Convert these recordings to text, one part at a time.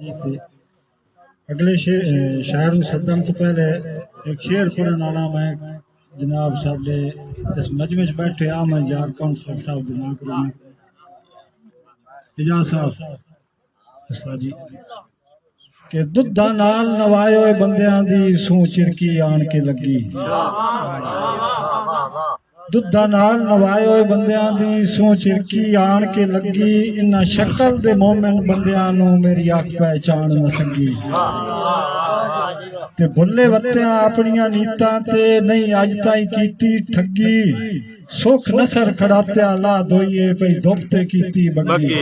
اگلے شاعر میں سدن سے پہلے ایک شعر پڑھنے والا میں جناب ساڈے اس مجمع چ بیٹھے میں یار کونسل صاحب جناب کروں اجازت صاحب جی کہ ددھا نال نوائے ہوئے بندیاں دی سوں چرکی آن کے لگی ددھا نال نوائے ہوئے بندیاں دی سوں چرکی آن کے لگی انہاں شکل دے مومن بندیاں نو میری آنکھ پہچان نہ سکی تے بھلے وتیاں اپنیاں نیتاں تے نہیں اج تائیں کیتی ٹھگی سکھ نصر کھڑاتیا لا دھوئیے پئی دھوپتے کیتی بگی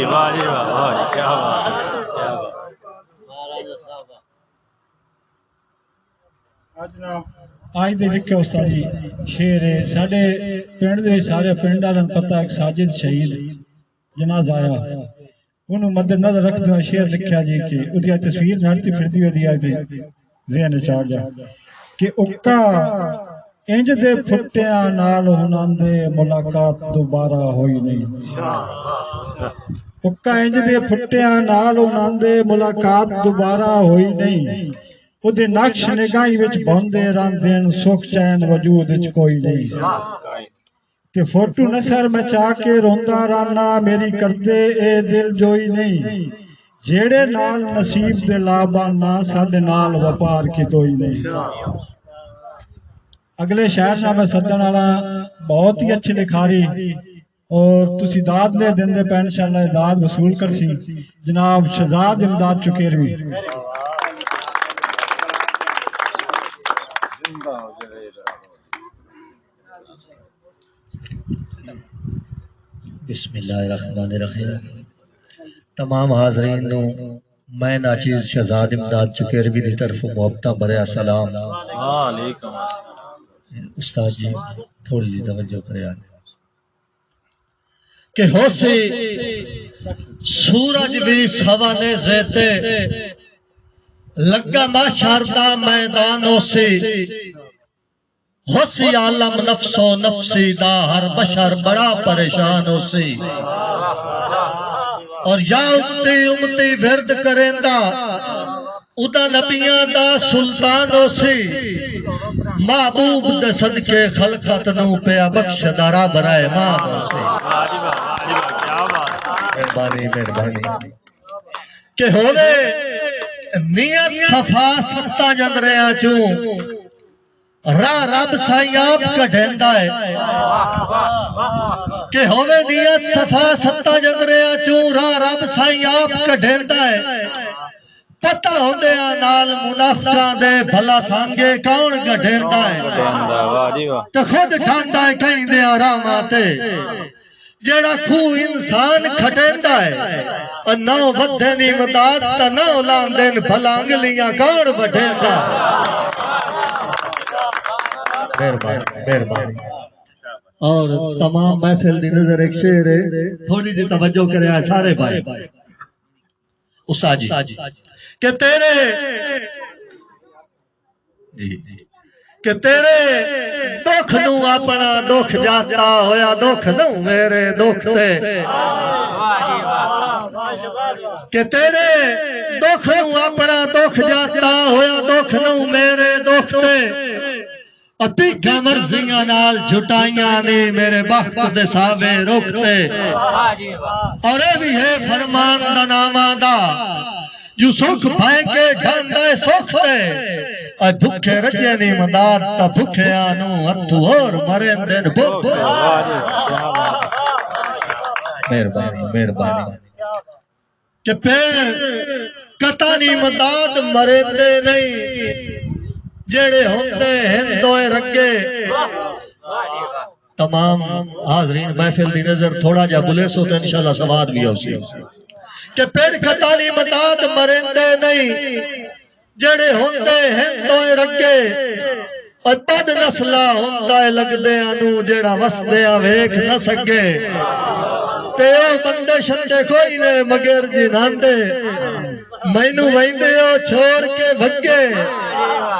آج دے وکے استاد جی شیر ہے ساڈے پنڈ دے سارے پنڈ والوں پتہ ایک ساجد شہید جنازہ آیا انہوں مد نظر رکھتے ہوئے شیر لکھیا جی کہ اودی تصویر نڑتی پھردی ہوئی دی ذہن چ آ گیا کہ اکا انج دے پھٹیاں نال ہناں دے ملاقات دوبارہ ہوئی نہیں اکا انج دے پھٹیاں نال ہناں دے ملاقات دوبارہ ہوئی نہیں اودے نقش نگاہی وچ بھوندے رہندے سکھ چین وجود وچ کوئی نہیں تے فوٹو نثر میں چاہ کے روندا رانا میری کردے اے دل جوئی نہیں جیڑے نال نصیب دے لابا نہ ساڈے نال وپار کیتوئی نہیں اگلے شاعر صاحب میں سدن والا بہت ہی اچھی لکھاری اور تسی داد دے دندے پہ انشاءاللہ داد وصول کرسی جناب شہزاد امداد چکیروی بسم اللہ الرحمن الرحیم تمام حاضرین نو میں ناچیز شہزاد امداد چکیروی دی طرف محبتاں بریا سلام علیکم استاد جی تھوڑی جی توجہ کرے آنے کہ ہو سی سورج بھی سوانے زیتے لگا ماشار دا میدان ہو سی عالم نفس و نفسی دا ہر بشر بڑا پریشان ہو سی اور یا امتی ورد کریندا ادا نبیاں دا سلطان ہو سی محبوب دے صدقے خلقت نو پیا بخش دارا برائے مان ہو سی مہربانی مہربانی کہ ہوئے نیت صفا ستا جن رہا چوں راہ رب سائیں آپ کٹھیندا ہے کہ ہوئے نیت صفا ستا جن رہا چوں راہ رب سائیں آپ کٹھیندا ہے پتہ ہوندے نال منافقاں دے بھلا سانگے کون گڈھیندا ہے تے خود ٹھاندا ہے کہیں دے آراما تے جیڑا خو انسان کھٹیندا ہے نو ودھے دی مداد تے نو لاندن بھلا انگلیاں کون وڈھیندا مہربانی اور تمام محفل دی نظر ایک شعر ہے تھوڑی جی توجہ کرے سارے بھائی استاد جی کہ تیرے دکھ نو اپنا دکھ جاتا ہویا دکھ نو میرے دکھ تے کہ تیرے دکھ نو اپنا دکھ جاتا ہویا دکھ نو میرے دکھ تے اتیکھا مرضیاں نال جھٹائیاں نے میرے بخت دے ساوے رکھتے اور اے بھی ہے فرمان دا نامہ دا جو سکھ پائے کے ڈھانڈے سکھ تے اور بھکھے رجے نہیں مداد تا بھکھے آنو اتھو اور مرین دن بھک مہربانی کہ پیر کتانی مداد مرین دے نہیں جیڑے ہوندے ہندوئے رکھے تمام حاضرین محفل دی نظر تھوڑا جا بلے سو تو انشاءاللہ سواد بھی ہو سی کہ پیڑ کھتانی مداد مرندے نہیں جڑے ہوندے ہندوئے رکھے اور بد نسلہ ہوندہ لگ دے انو جیڑا وسدے ویکھ نہ سکے تے او بندے شندے کوئی نے مگر جناندے مینو ویندے او چھوڑ کے بھگے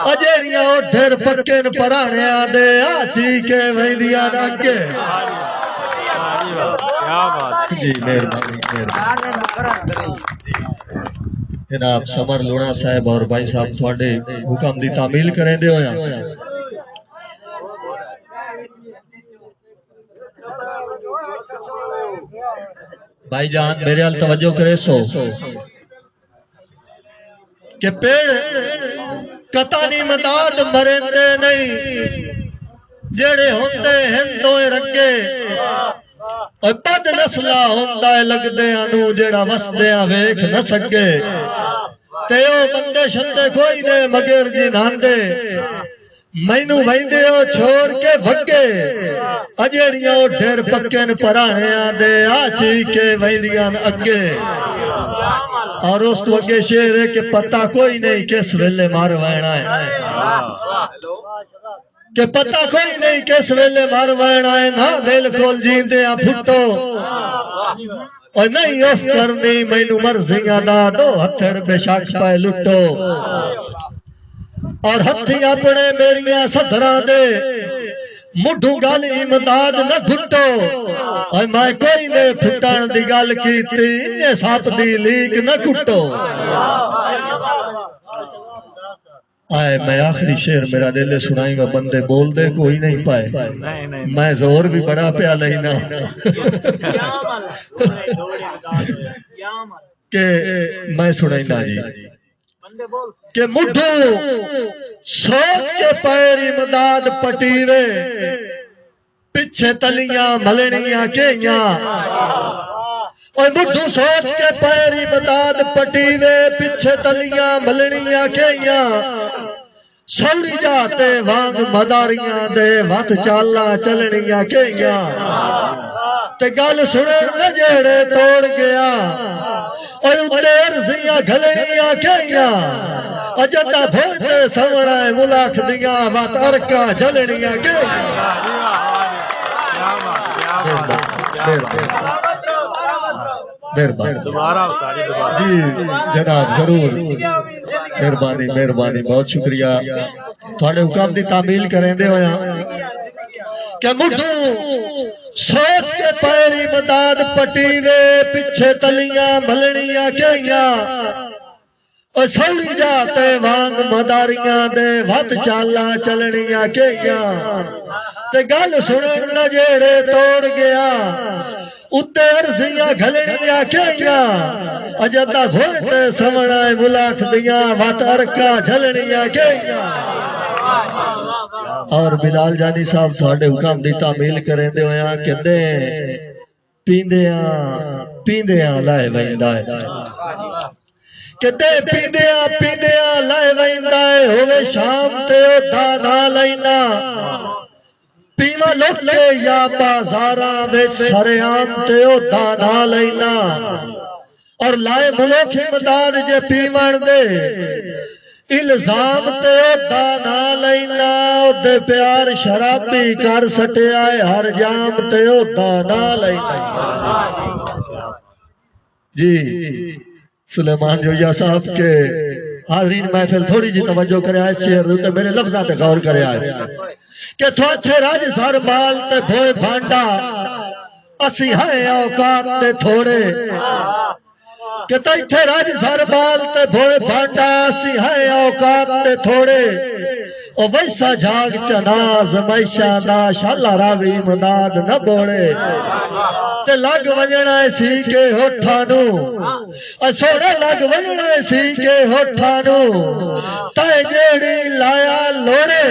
اجیریاں اٹھر پکن پرانے آدے آچی کے ویندیاں رکھے جی مہربانی جناب سمر لونا صاحب اور بھائی صاحب تھوڑے حکم دی تعمیل کریں دے ہویا بھائی جان میرے حال توجہ کرے سو کہ پیڑ قطانی مداد مرندے نہیں جڑے ہوندے ہندوئے رنگے اور بد نسلہ ہوندہ لگدے انو جڑا وسدیاں ویکھ نہ سکے تے او بندے شندے کوئی دے مگر جی ناندے مینو ویندے او چھوڑ کے بھگے اجڑیاں او ڈھیر پکن پراہیاں دے آچی کے ویندیاں اگے اور اس تو اگے شیر ہے کہ پتہ کوئی نہیں کس ویلے مار وینا ہے کہ پتہ کوئی نہیں کس ویلے مار وینا ہے نہ بالکل جیندے آ پھٹو اور نہیں اف کرنی مینو مرضیاں نہ دو ہتھڑ بے شاک پائے لٹو اور ہتھی اپنے میریاں صدران دے مڈھو گال امداد نہ گھٹو اور میں کوئی نے پھٹان دی گال کی تین ساپ دی لیگ نہ گھٹو آئے میں آخری شیر میرا دل سنائی میں بندے بول دے کوئی نہیں پائے میں زور بھی بڑا پیا لینا کہ میں سنائی نا جی کہ مڈھو سوچ کے پیر امداد پٹیوے پچھے تلیاں ملنیاں کیاں اور مڈھو سوچ کے پیر امداد پٹیوے پچھے تلیاں ملنیاں کیاں سوڑی جاتے وانگ مداریاں دے وقت چالا چلنیاں کیاں تے گل سنن نجڑے توڑ گیا اور اتر زیاں گھلنیاں کیاں اجتا بھوتے سوڑائے ملاک دیاں وات ارکا جلنیاں کیاں جی جناب ضرور مہربانی مہربانی بہت شکریہ تھوڑے حکم دی تعمیل کریں دے ہویا کہ مڈھو سوچ کے پیری مداد پٹیوے پچھے تلیاں ملنیاں کیاں اور سوڑی جاتے وانگ مداریاں دے وات چالا چلنیاں کیاں تے گل سنن نجڑے توڑ گیا اتر زیاں گھلنیاں کیاں اجتا بھوتے سوڑائے ملاک دیاں وات ارکا جھلنیاں کیاں اور بلال جانی صاحب تھوڑے حکم دی تعمیل کریں دے ہویا کہ دے پیندیاں لائے ویندہ ہے کہ دے پیندیاں لائے ویندہ ہے ہوئے شام تے او دانا لینا پیما لکھے یا بازارہ ویچ سریام تے او دانا لینا اور لائے ملوکھی مداد جے پیمان دے الزام تے او دانا لینا او دے پیار شرابی کر سٹے آئے ہر جام تے او دانا لینا جی سلیمان جویا صاحب کے حاضرین محفل تھوڑی جی توجہ کرے آئے شیر تے میرے لفظات غور کرے آئے کہ تھوڑے راج سر بال تے بھوئے بھانڈا اسی ہے اوقات تے تھوڑے کہ تیتھے راج سر بال تے بھوئے بھانڈا اسی ہے اوقات تے تھوڑے او ویسا جھاگ چناز میشہ دا شاللہ راوی مداد نہ بوڑے تے لگ وجنہ سی کے ہوٹھانو سوڑے لگ وجنہ سی کے ہوٹھانو تائے جیڑی لایا لوڑے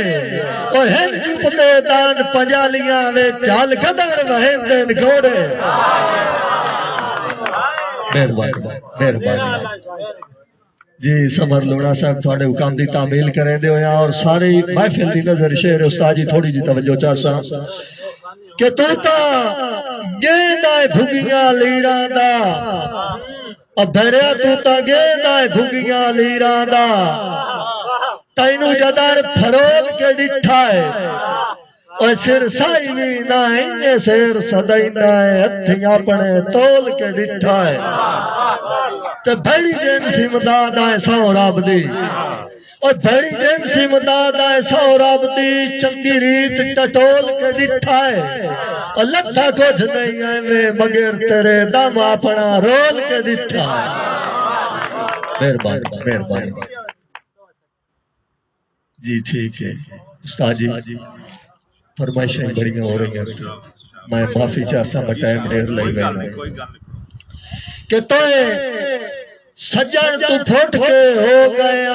او ہن چپتے دان پنجالیاں میں چال گدر وہن دن گوڑے مہربانی جی سمر لونا صاحب تھوڑے حکم دی تعمیل کریں دے ہویا اور ساری محفل دی نظر شہر استاد جی تھوڑی جی توجہ چاہسا کہ توتا گیندائے بھگیاں لیران دا اب بھریا توتا گیندائے بھگیاں لیران دا تینو جدار پھروگ کے ڈٹھا ہے اور سر سائی بھی نائیں سیر صدائی نائیں ہتھیاں پڑے تول کے ڈٹھا ہے تو بھڑی جنسی مداد آئے سو راب دی اور بھڑی جنسی مداد آئے سو راب دی چنگی ریت ٹٹول کے ڈٹھا ہے اور لکھا کچھ نہیں آئے میں مگر تیرے دم اپنا رول کے ڈٹھا ہے مہربانی مہربانی جی ٹھیک ہے استاد جی فرمائشیں بڑی ہو رہی ہیں میں معافی چاہتا میں ٹائم ڈیر لگ گیا کہ تو سجن تو پھٹ کے ہو گیا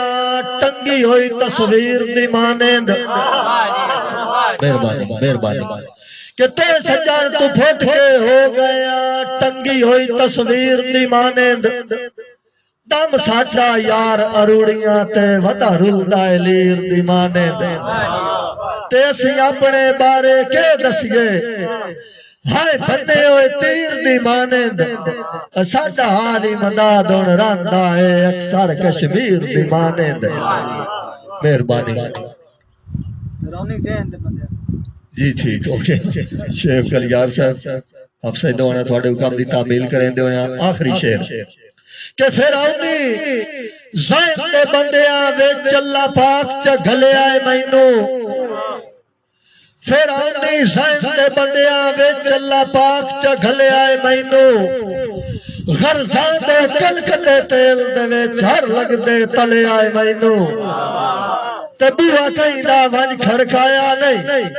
ٹنگی ہوئی تصویر دی مانند مہربانی مہربانی کہ تو سجن تو پھٹ کے ہو گیا ٹنگی ہوئی تصویر دی مانند دم ساڈا یار اروڑیاں تے ودا رلدا لیر دی مانند تے اسی اپنے بارے کے دسیے ہائے بندے ہوئے تیر دی مانند ساڈا حال ہی مداد ہن راندا ہے اکثر کشمیر دی مانند مہربانی جی ٹھیک اوکے شیخ کلیار صاحب آپ سے دعانا تھوڑے حکم دی تعمیل کریں دے آخری شعر کہ پھر آؤنی زین دے بندیاں وچ اللہ پاک چا گھلے آئے مینوں پھر آنی زین دے بندیاں وچ اللہ پاک چا گھلے آئے مینوں غرضاں دے کلکتے تیل دے وچ ہر لگ دے تلے آئے مینوں تے بوہا کہیں دا ونج کھڑکایا نہیں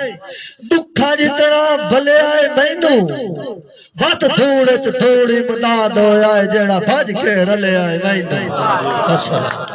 دکھا جتنا بھلے آئے مینوں وقت دھوڑے چ تھوڑی مداد ہویا ہے جیڑا بھج کے رلے آئے مینوں